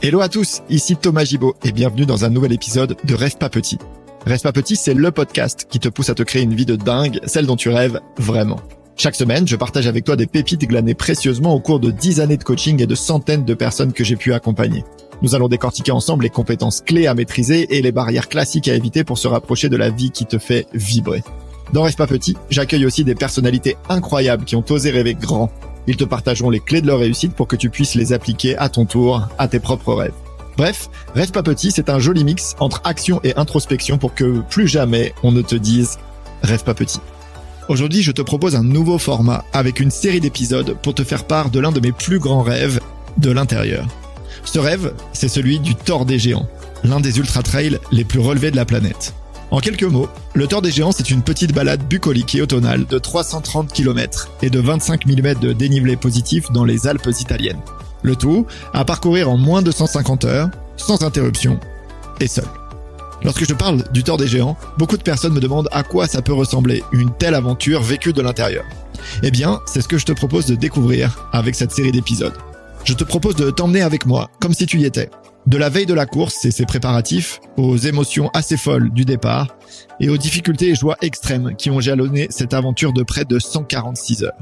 Hello à tous, ici Thomas Gibaud et bienvenue dans un nouvel épisode de Rêve pas petit. Rêve pas petit, c'est le podcast qui te pousse à te créer une vie de dingue, celle dont tu rêves vraiment. Chaque semaine, je partage avec toi des pépites glanées précieusement au cours de 10 années de coaching et de centaines de personnes que j'ai pu accompagner. Nous allons décortiquer ensemble les compétences clés à maîtriser et les barrières classiques à éviter pour se rapprocher de la vie qui te fait vibrer. Dans Rêve pas petit, j'accueille aussi des personnalités incroyables qui ont osé rêver grand. Ils te partageront les clés de leur réussite pour que tu puisses les appliquer à ton tour, à tes propres rêves. Bref, Rêve pas petit, c'est un joli mix entre action et introspection pour que plus jamais on ne te dise « Rêve pas petit ». Aujourd'hui, je te propose un nouveau format avec une série d'épisodes pour te faire part de l'un de mes plus grands rêves de l'intérieur. Ce rêve, c'est celui du Thor des Géants, l'un des ultra-trails les plus relevés de la planète. En quelques mots, le Thor des Géants, c'est une petite balade bucolique et automnale de 330 km et de 25 000 mètres de dénivelé positif dans les Alpes italiennes. Le tout à parcourir en moins de 150 heures, sans interruption et seul. Lorsque je te parle du Thor des Géants, beaucoup de personnes me demandent à quoi ça peut ressembler une telle aventure vécue de l'intérieur. Eh bien, c'est ce que je te propose de découvrir avec cette série d'épisodes. Je te propose de t'emmener avec moi, comme si tu y étais. De la veille de la course et ses préparatifs, aux émotions assez folles du départ, et aux difficultés et joies extrêmes qui ont jalonné cette aventure de près de 146 heures.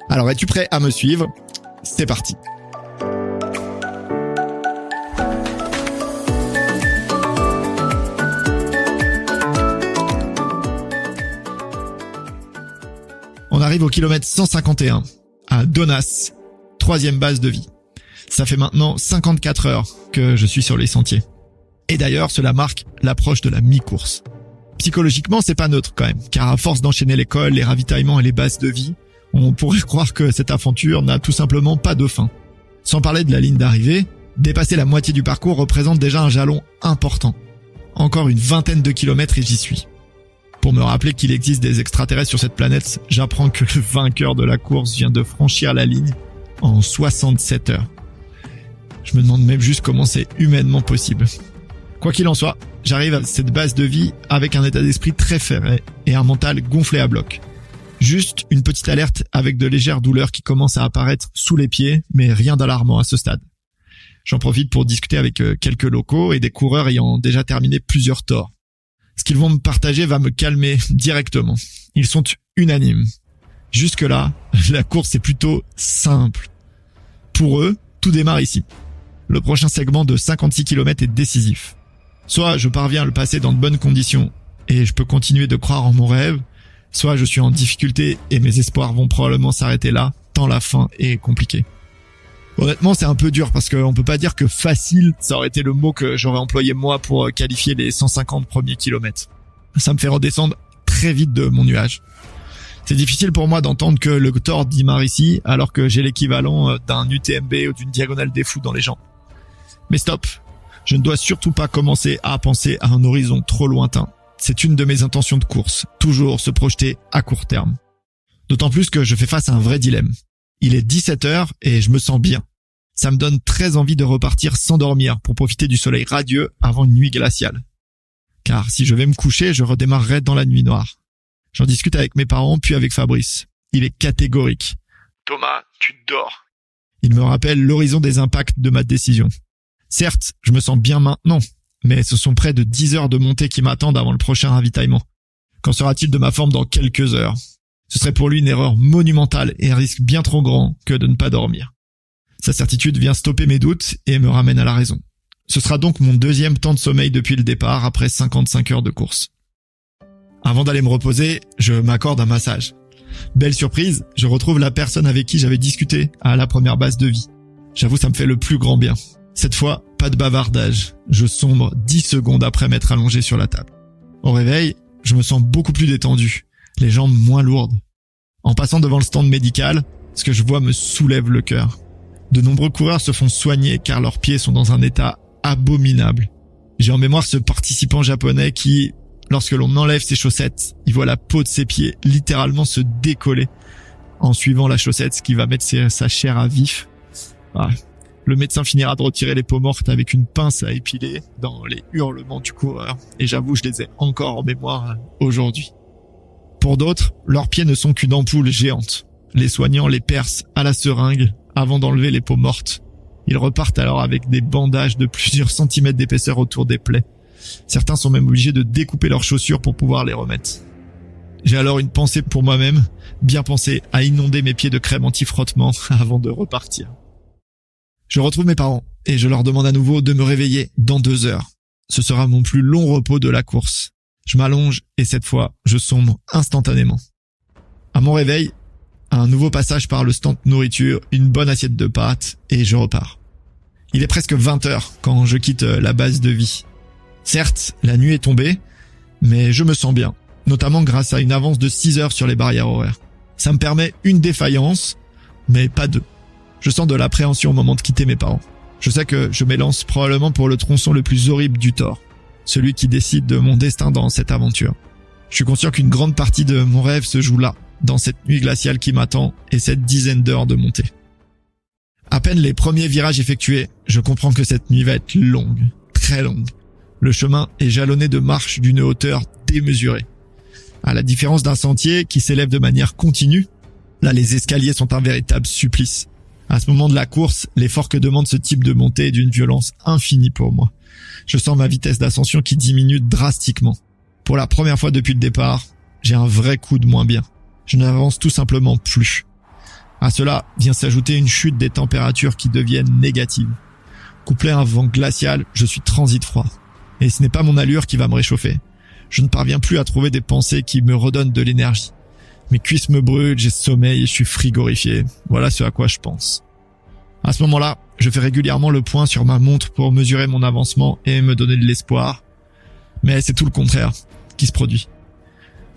Alors, es-tu prêt à me suivre ? C'est parti. On arrive au kilomètre 151, à Donas, 3e base de vie. Ça fait maintenant 54 heures que je suis sur les sentiers. Et d'ailleurs, cela marque l'approche de la mi-course. Psychologiquement, c'est pas neutre quand même, car à force d'enchaîner l'école, les ravitaillements et les bases de vie, on pourrait croire que cette aventure n'a tout simplement pas de fin. Sans parler de la ligne d'arrivée, dépasser la moitié du parcours représente déjà un jalon important. Encore une vingtaine de kilomètres et j'y suis. Pour me rappeler qu'il existe des extraterrestres sur cette planète, j'apprends que le vainqueur de la course vient de franchir la ligne en 67 heures. Je me demande même juste comment c'est humainement possible. Quoi qu'il en soit, j'arrive à cette base de vie avec un état d'esprit très ferré et un mental gonflé à bloc. Juste une petite alerte avec de légères douleurs qui commencent à apparaître sous les pieds, mais rien d'alarmant à ce stade. J'en profite pour discuter avec quelques locaux et des coureurs ayant déjà terminé plusieurs Thors. Ce qu'ils vont me partager va me calmer directement. Ils sont unanimes. Jusque-là, la course est plutôt simple. Pour eux, tout démarre ici. Le prochain segment de 56 km est décisif. Soit je parviens à le passer dans de bonnes conditions et je peux continuer de croire en mon rêve, soit je suis en difficulté et mes espoirs vont probablement s'arrêter là, tant la fin est compliquée. Honnêtement, c'est un peu dur parce qu'on peut pas dire que facile, ça aurait été le mot que j'aurais employé moi pour qualifier les 150 premiers kilomètres. Ça me fait redescendre très vite de mon nuage. C'est difficile pour moi d'entendre que le Thor démarre ici alors que j'ai l'équivalent d'un UTMB ou d'une diagonale des fous dans les jambes. Mais stop, je ne dois surtout pas commencer à penser à un horizon trop lointain. C'est une de mes intentions de course, toujours se projeter à court terme. D'autant plus que je fais face à un vrai dilemme. Il est 17 heures et je me sens bien. Ça me donne très envie de repartir sans dormir pour profiter du soleil radieux avant une nuit glaciale. Car si je vais me coucher, je redémarrerai dans la nuit noire. J'en discute avec mes parents puis avec Fabrice. Il est catégorique. Thomas, tu dors. Il me rappelle l'horizon des impacts de ma décision. Certes, je me sens bien maintenant, mais ce sont près de 10 heures de montée qui m'attendent avant le prochain ravitaillement. Qu'en sera-t-il de ma forme dans quelques heures ? Ce serait pour lui une erreur monumentale et un risque bien trop grand que de ne pas dormir. Sa certitude vient stopper mes doutes et me ramène à la raison. Ce sera donc mon 2e temps de sommeil depuis le départ après 55 heures de course. Avant d'aller me reposer, je m'accorde un massage. Belle surprise, je retrouve la personne avec qui j'avais discuté à la première base de vie. J'avoue, ça me fait le plus grand bien. Cette fois, pas de bavardage. Je sombre 10 secondes après m'être allongé sur la table. Au réveil, je me sens beaucoup plus détendu, les jambes moins lourdes. En passant devant le stand médical, ce que je vois me soulève le cœur. De nombreux coureurs se font soigner car leurs pieds sont dans un état abominable. J'ai en mémoire ce participant japonais qui, lorsque l'on enlève ses chaussettes, il voit la peau de ses pieds littéralement se décoller en suivant la chaussette, ce qui va mettre sa chair à vif. Le médecin finira de retirer les peaux mortes avec une pince à épiler dans les hurlements du coureur. Et j'avoue, je les ai encore en mémoire aujourd'hui. Pour d'autres, leurs pieds ne sont qu'une ampoule géante. Les soignants les percent à la seringue avant d'enlever les peaux mortes. Ils repartent alors avec des bandages de plusieurs centimètres d'épaisseur autour des plaies. Certains sont même obligés de découper leurs chaussures pour pouvoir les remettre. J'ai alors une pensée pour moi-même, bien pensé à inonder mes pieds de crème anti-frottement avant de repartir. Je retrouve mes parents et je leur demande à nouveau de me réveiller dans 2 heures. Ce sera mon plus long repos de la course. Je m'allonge et cette fois, je sombre instantanément. À mon réveil, un nouveau passage par le stand nourriture, une bonne assiette de pâtes et je repars. Il est presque 20 heures quand je quitte la base de vie. Certes, la nuit est tombée, mais je me sens bien, notamment grâce à une avance de 6 heures sur les barrières horaires. Ça me permet une défaillance, mais pas 2. Je sens de l'appréhension au moment de quitter mes parents. Je sais que je m'élance probablement pour le tronçon le plus horrible du tort, celui qui décide de mon destin dans cette aventure. Je suis conscient qu'une grande partie de mon rêve se joue là, dans cette nuit glaciale qui m'attend et cette dizaine d'heures de montée. À peine les premiers virages effectués, je comprends que cette nuit va être longue, très longue. Le chemin est jalonné de marches d'une hauteur démesurée. À la différence d'un sentier qui s'élève de manière continue, là les escaliers sont un véritable supplice. À ce moment de la course, l'effort que demande ce type de montée est d'une violence infinie pour moi. Je sens ma vitesse d'ascension qui diminue drastiquement. Pour la première fois depuis le départ, j'ai un vrai coup de moins bien. Je n'avance tout simplement plus. À cela vient s'ajouter une chute des températures qui deviennent négatives. Couplé à un vent glacial, je suis transit froid. Et ce n'est pas mon allure qui va me réchauffer. Je ne parviens plus à trouver des pensées qui me redonnent de l'énergie. Mes cuisses me brûlent, j'ai sommeil et je suis frigorifié. Voilà ce à quoi je pense. À ce moment-là, je fais régulièrement le point sur ma montre pour mesurer mon avancement et me donner de l'espoir. Mais c'est tout le contraire qui se produit.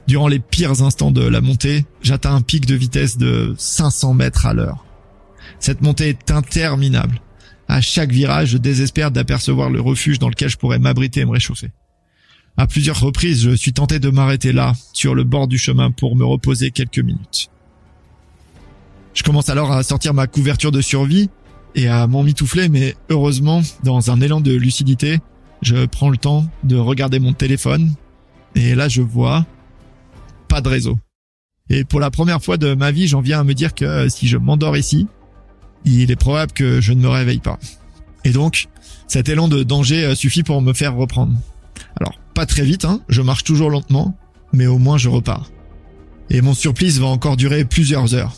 Durant les pires instants de la montée, j'atteins un pic de vitesse de 500 mètres à l'heure. Cette montée est interminable. À chaque virage, je désespère d'apercevoir le refuge dans lequel je pourrais m'abriter et me réchauffer. À plusieurs reprises, je suis tenté de m'arrêter là, sur le bord du chemin, pour me reposer quelques minutes. Je commence alors à sortir ma couverture de survie et à m'emmitoufler, mais heureusement, dans un élan de lucidité, je prends le temps de regarder mon téléphone et là je vois pas de réseau. Et pour la première fois de ma vie, j'en viens à me dire que si je m'endors ici, il est probable que je ne me réveille pas. Et donc, cet élan de danger suffit pour me faire reprendre. Alors, pas très vite, je marche toujours lentement, mais au moins je repars. Et mon supplice va encore durer plusieurs heures.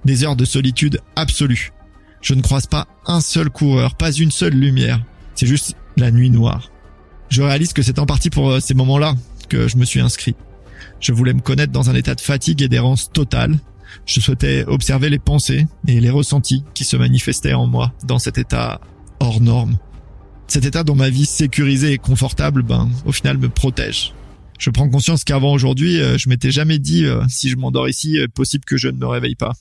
Des heures de solitude absolue. Je ne croise pas un seul coureur, pas une seule lumière. C'est juste la nuit noire. Je réalise que c'est en partie pour ces moments-là que je me suis inscrit. Je voulais me connaître dans un état de fatigue et d'errance totale. Je souhaitais observer les pensées et les ressentis qui se manifestaient en moi dans cet état hors norme. Cet état dont ma vie sécurisée et confortable, au final me protège. Je prends conscience qu'avant aujourd'hui, je m'étais jamais dit si je m'endors ici, possible que je ne me réveille pas.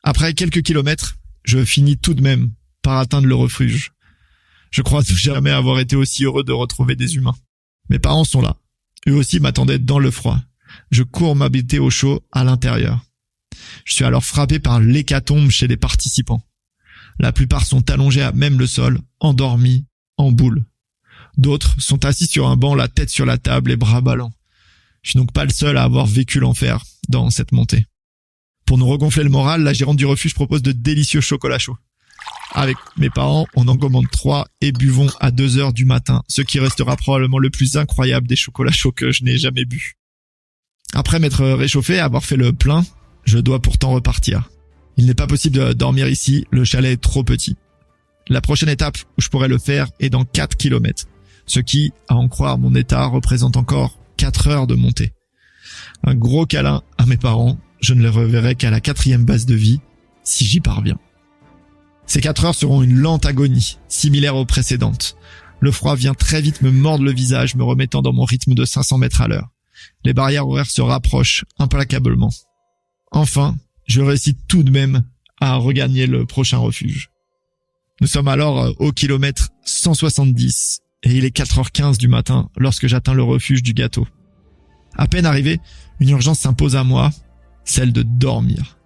Après quelques kilomètres, je finis tout de même par atteindre le refuge. Je crois jamais avoir été aussi heureux de retrouver des humains. Mes parents sont là. Eux aussi m'attendaient dans le froid. Je cours m'habiter au chaud à l'intérieur. Je suis alors frappé par l'hécatombe chez les participants. La plupart sont allongés à même le sol, endormis, en boule. D'autres sont assis sur un banc, la tête sur la table, les bras ballants. Je suis donc pas le seul à avoir vécu l'enfer dans cette montée. Pour nous regonfler le moral, la gérante du refuge propose de délicieux chocolats chauds. Avec mes parents, on en commande 3 et buvons à 2 heures du matin, ce qui restera probablement le plus incroyable des chocolats chauds que je n'ai jamais bu. Après m'être réchauffé et avoir fait le plein, je dois pourtant repartir. Il n'est pas possible de dormir ici, le chalet est trop petit. La prochaine étape où je pourrais le faire est dans 4 kilomètres, ce qui, à en croire mon état, représente encore 4 heures de montée. Un gros câlin à mes parents, je ne les reverrai qu'à la 4e base de vie, si j'y parviens. Ces 4 heures seront une lente agonie, similaire aux précédentes. Le froid vient très vite me mordre le visage, me remettant dans mon rythme de 500 mètres à l'heure. Les barrières horaires se rapprochent implacablement. Enfin, je réussis tout de même à regagner le prochain refuge. Nous sommes alors au kilomètre 170 et il est 4h15 du matin lorsque j'atteins le refuge du gâteau. À peine arrivé, une urgence s'impose à moi, celle de dormir.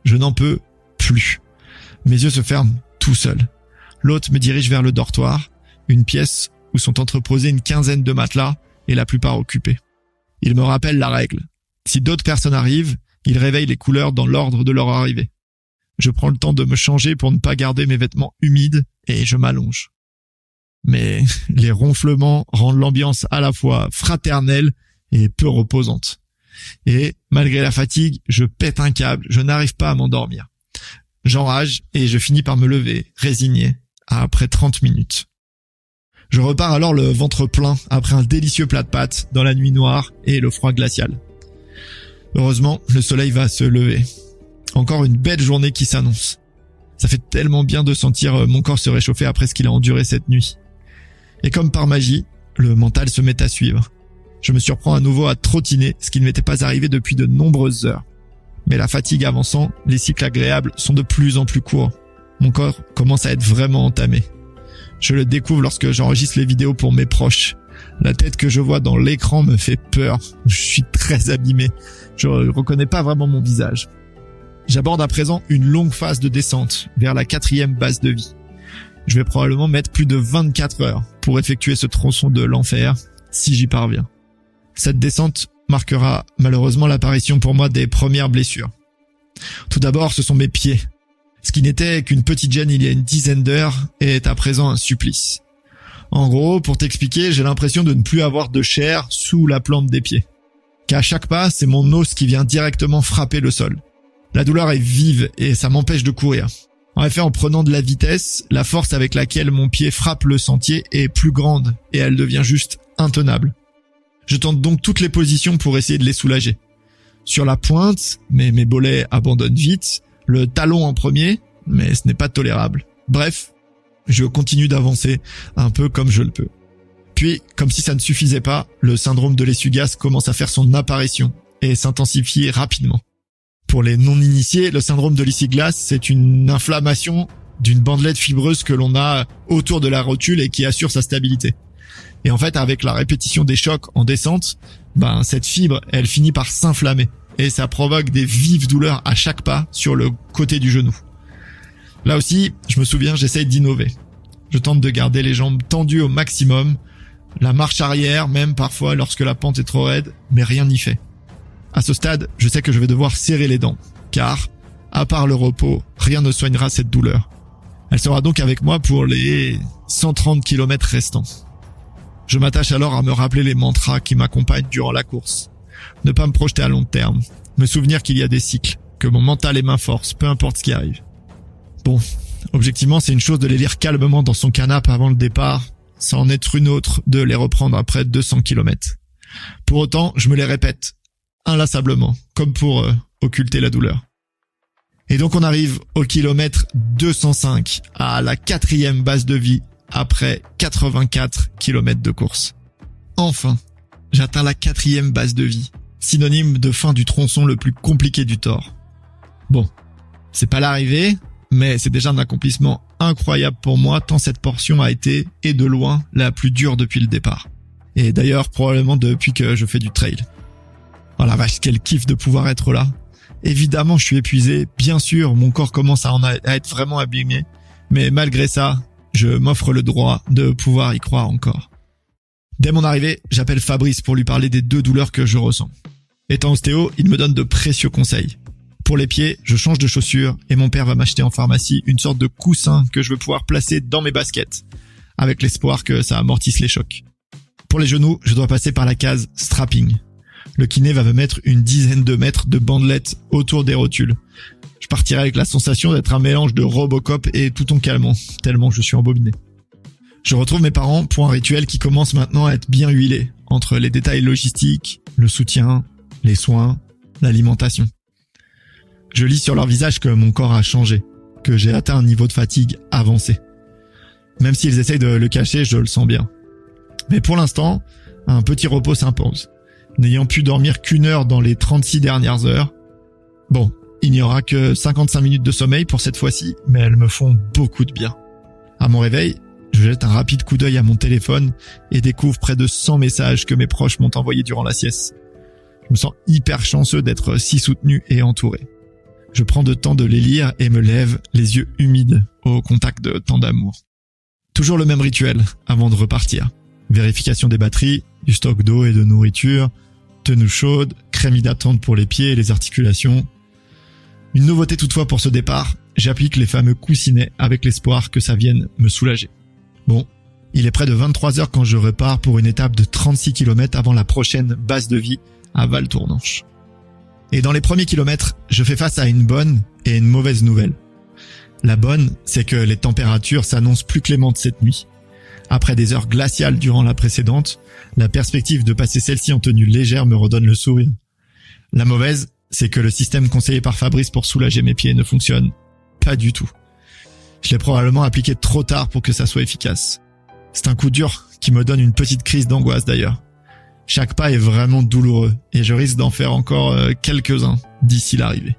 Je n'en peux plus. Mes yeux se ferment tout seuls. L'hôte me dirige vers le dortoir, une pièce où sont entreposés une quinzaine de matelas et la plupart occupés. Il me rappelle la règle. Si d'autres personnes arrivent, il réveille les couleurs dans l'ordre de leur arrivée. Je prends le temps de me changer pour ne pas garder mes vêtements humides et je m'allonge. Mais les ronflements rendent l'ambiance à la fois fraternelle et peu reposante. Et malgré la fatigue, je pète un câble, je n'arrive pas à m'endormir. J'enrage et je finis par me lever, résigné, après 30 minutes. Je repars alors le ventre plein après un délicieux plat de pâtes dans la nuit noire et le froid glacial. Heureusement, le soleil va se lever. Encore une belle journée qui s'annonce. Ça fait tellement bien de sentir mon corps se réchauffer après ce qu'il a enduré cette nuit. Et comme par magie, le mental se met à suivre. Je me surprends à nouveau à trottiner, ce qui ne m'était pas arrivé depuis de nombreuses heures. Mais la fatigue avançant, les cycles agréables sont de plus en plus courts. Mon corps commence à être vraiment entamé. Je le découvre lorsque j'enregistre les vidéos pour mes proches. La tête que je vois dans l'écran me fait peur. Je suis très abîmé. Je reconnais pas vraiment mon visage. J'aborde à présent une longue phase de descente vers la 4e base de vie. Je vais probablement mettre plus de 24 heures pour effectuer ce tronçon de l'enfer, si j'y parviens. Cette descente marquera malheureusement l'apparition pour moi des premières blessures. Tout d'abord, ce sont mes pieds. Ce qui n'était qu'une petite gêne il y a une dizaine d'heures est à présent un supplice. En gros, pour t'expliquer, j'ai l'impression de ne plus avoir de chair sous la plante des pieds. Qu'à chaque pas, c'est mon os qui vient directement frapper le sol. La douleur est vive et ça m'empêche de courir. En effet, en prenant de la vitesse, la force avec laquelle mon pied frappe le sentier est plus grande et elle devient juste intenable. Je tente donc toutes les positions pour essayer de les soulager. Sur la pointe, mais mes bolets abandonnent vite, le talon en premier, mais ce n'est pas tolérable. Bref, je continue d'avancer un peu comme je le peux. Puis, comme si ça ne suffisait pas, le syndrome de l'essuie-glace commence à faire son apparition et s'intensifier rapidement. Pour les non-initiés, le syndrome de l'essuie-glace, c'est une inflammation d'une bandelette fibreuse que l'on a autour de la rotule et qui assure sa stabilité. Et en fait, avec la répétition des chocs en descente, cette fibre, elle finit par s'inflammer. Et ça provoque des vives douleurs à chaque pas sur le côté du genou. Là aussi, je me souviens, j'essaye d'innover. Je tente de garder les jambes tendues au maximum, la marche arrière même parfois lorsque la pente est trop raide, mais rien n'y fait. À ce stade, je sais que je vais devoir serrer les dents, car, à part le repos, rien ne soignera cette douleur. Elle sera donc avec moi pour les 130 km restants. Je m'attache alors à me rappeler les mantras qui m'accompagnent durant la course. Ne pas me projeter à long terme, me souvenir qu'il y a des cycles, que mon mental est ma force, peu importe ce qui arrive. Bon, objectivement, c'est une chose de les lire calmement dans son canapé avant le départ, ça en être une autre de les reprendre après 200 km. Pour autant, je me les répète, inlassablement, comme pour occulter la douleur. Et donc on arrive au kilomètre 205, à la 4e base de vie, après 84 km de course. Enfin, j'atteins la 4e base de vie, synonyme de fin du tronçon le plus compliqué du Thor. Bon, c'est pas l'arrivée, mais c'est déjà un accomplissement incroyable pour moi tant cette portion a été, et de loin, la plus dure depuis le départ. Et d'ailleurs, probablement depuis que je fais du trail. Oh la vache, quel kiff de pouvoir être là. Évidemment, je suis épuisé, bien sûr, mon corps commence à être vraiment abîmé, mais malgré ça, je m'offre le droit de pouvoir y croire encore. Dès mon arrivée, j'appelle Fabrice pour lui parler des 2 douleurs que je ressens. Étant ostéo, il me donne de précieux conseils. Pour les pieds, je change de chaussures et mon père va m'acheter en pharmacie une sorte de coussin que je vais pouvoir placer dans mes baskets, avec l'espoir que ça amortisse les chocs. Pour les genoux, je dois passer par la case strapping. Le kiné va me mettre une dizaine de mètres de bandelettes autour des rotules. Je partirai avec la sensation d'être un mélange de Robocop et Touton Calmant, tellement je suis embobiné. Je retrouve mes parents pour un rituel qui commence maintenant à être bien huilé, entre les détails logistiques, le soutien, les soins, l'alimentation. Je lis sur leur visage que mon corps a changé, que j'ai atteint un niveau de fatigue avancé. Même s'ils essayent de le cacher, je le sens bien. Mais pour l'instant, un petit repos s'impose. N'ayant pu dormir qu'1 heure dans les 36 dernières heures. Bon, il n'y aura que 55 minutes de sommeil pour cette fois-ci, mais elles me font beaucoup de bien. À mon réveil, je jette un rapide coup d'œil à mon téléphone et découvre près de 100 messages que mes proches m'ont envoyés durant la sieste. Je me sens hyper chanceux d'être si soutenu et entouré. Je prends le temps de les lire et me lève, les yeux humides, au contact de tant d'amour. Toujours le même rituel avant de repartir. Vérification des batteries, du stock d'eau et de nourriture, tenue chaude, crème hydratante pour les pieds et les articulations. Une nouveauté toutefois pour ce départ, j'applique les fameux coussinets avec l'espoir que ça vienne me soulager. Bon, il est près de 23 heures quand je repars pour une étape de 36 km avant la prochaine base de vie à Val-Tournanche. Et dans les premiers kilomètres, je fais face à une bonne et une mauvaise nouvelle. La bonne, c'est que les températures s'annoncent plus clémentes cette nuit. Après des heures glaciales durant la précédente, la perspective de passer celle-ci en tenue légère me redonne le sourire. La mauvaise, c'est que le système conseillé par Fabrice pour soulager mes pieds ne fonctionne pas du tout. Je l'ai probablement appliqué trop tard pour que ça soit efficace. C'est un coup dur qui me donne une petite crise d'angoisse d'ailleurs. Chaque pas est vraiment douloureux et je risque d'en faire encore quelques-uns d'ici l'arrivée.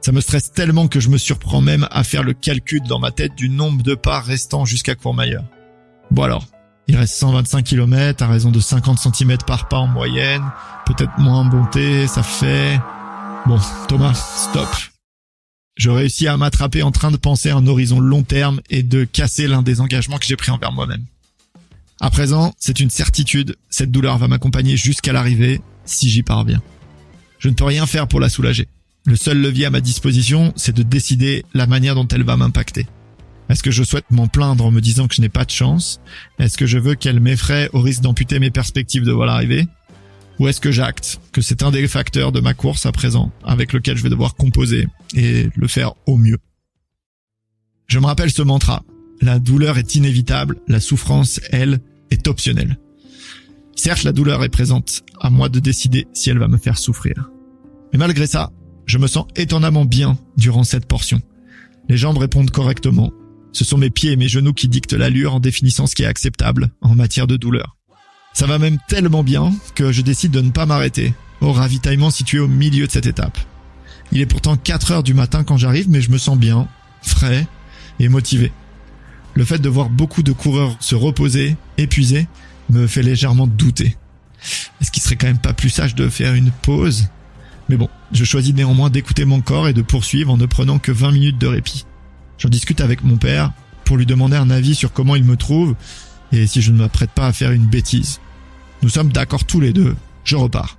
Ça me stresse tellement que je me surprends même à faire le calcul dans ma tête du nombre de pas restant jusqu'à Courmayeur. Bon alors, il reste 125 km à raison de 50 cm par pas en moyenne, peut-être moins en bonté, ça fait... Bon, Thomas, stop. Je réussis à m'attraper en train de penser à un horizon long terme et de casser l'un des engagements que j'ai pris envers moi-même. À présent, c'est une certitude, cette douleur va m'accompagner jusqu'à l'arrivée, si j'y parviens. Je ne peux rien faire pour la soulager. Le seul levier à ma disposition, c'est de décider la manière dont elle va m'impacter. Est-ce que je souhaite m'en plaindre en me disant que je n'ai pas de chance? Est-ce que je veux qu'elle m'effraie au risque d'amputer mes perspectives de voir l'arrivée? Ou est-ce que j'acte que c'est un des facteurs de ma course à présent, avec lequel je vais devoir composer et le faire au mieux? Je me rappelle ce mantra. La douleur est inévitable, la souffrance, elle, est optionnelle. Certes, la douleur est présente, à moi de décider si elle va me faire souffrir. Mais malgré ça, je me sens étonnamment bien durant cette portion. Les jambes répondent correctement. Ce sont mes pieds et mes genoux qui dictent l'allure en définissant ce qui est acceptable en matière de douleur. Ça va même tellement bien que je décide de ne pas m'arrêter au ravitaillement situé au milieu de cette étape. Il est pourtant 4 heures du matin quand j'arrive, mais je me sens bien, frais et motivé. Le fait de voir beaucoup de coureurs se reposer, épuisés, me fait légèrement douter. Est-ce qu'il serait quand même pas plus sage de faire une pause ? Mais bon, je choisis néanmoins d'écouter mon corps et de poursuivre en ne prenant que 20 minutes de répit. J'en discute avec mon père pour lui demander un avis sur comment il me trouve et si je ne m'apprête pas à faire une bêtise. Nous sommes d'accord tous les deux, je repars.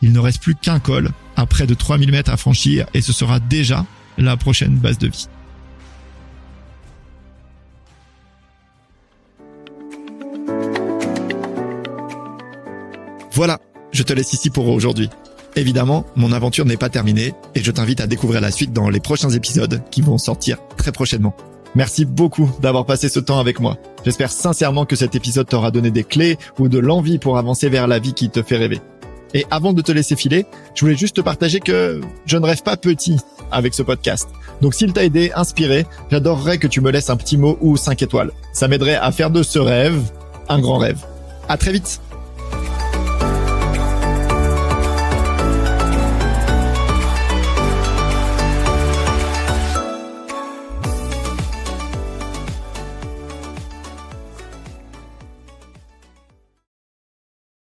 Il ne reste plus qu'un col à près de 3000 mètres à franchir et ce sera déjà la prochaine base de vie. Voilà, je te laisse ici pour aujourd'hui. Évidemment, mon aventure n'est pas terminée et je t'invite à découvrir la suite dans les prochains épisodes qui vont sortir très prochainement. Merci beaucoup d'avoir passé ce temps avec moi. J'espère sincèrement que cet épisode t'aura donné des clés ou de l'envie pour avancer vers la vie qui te fait rêver. Et avant de te laisser filer, je voulais juste te partager que je ne rêve pas petit avec ce podcast. Donc s'il t'a aidé, inspiré, j'adorerais que tu me laisses un petit mot ou 5 étoiles. Ça m'aiderait à faire de ce rêve un grand rêve. À très vite.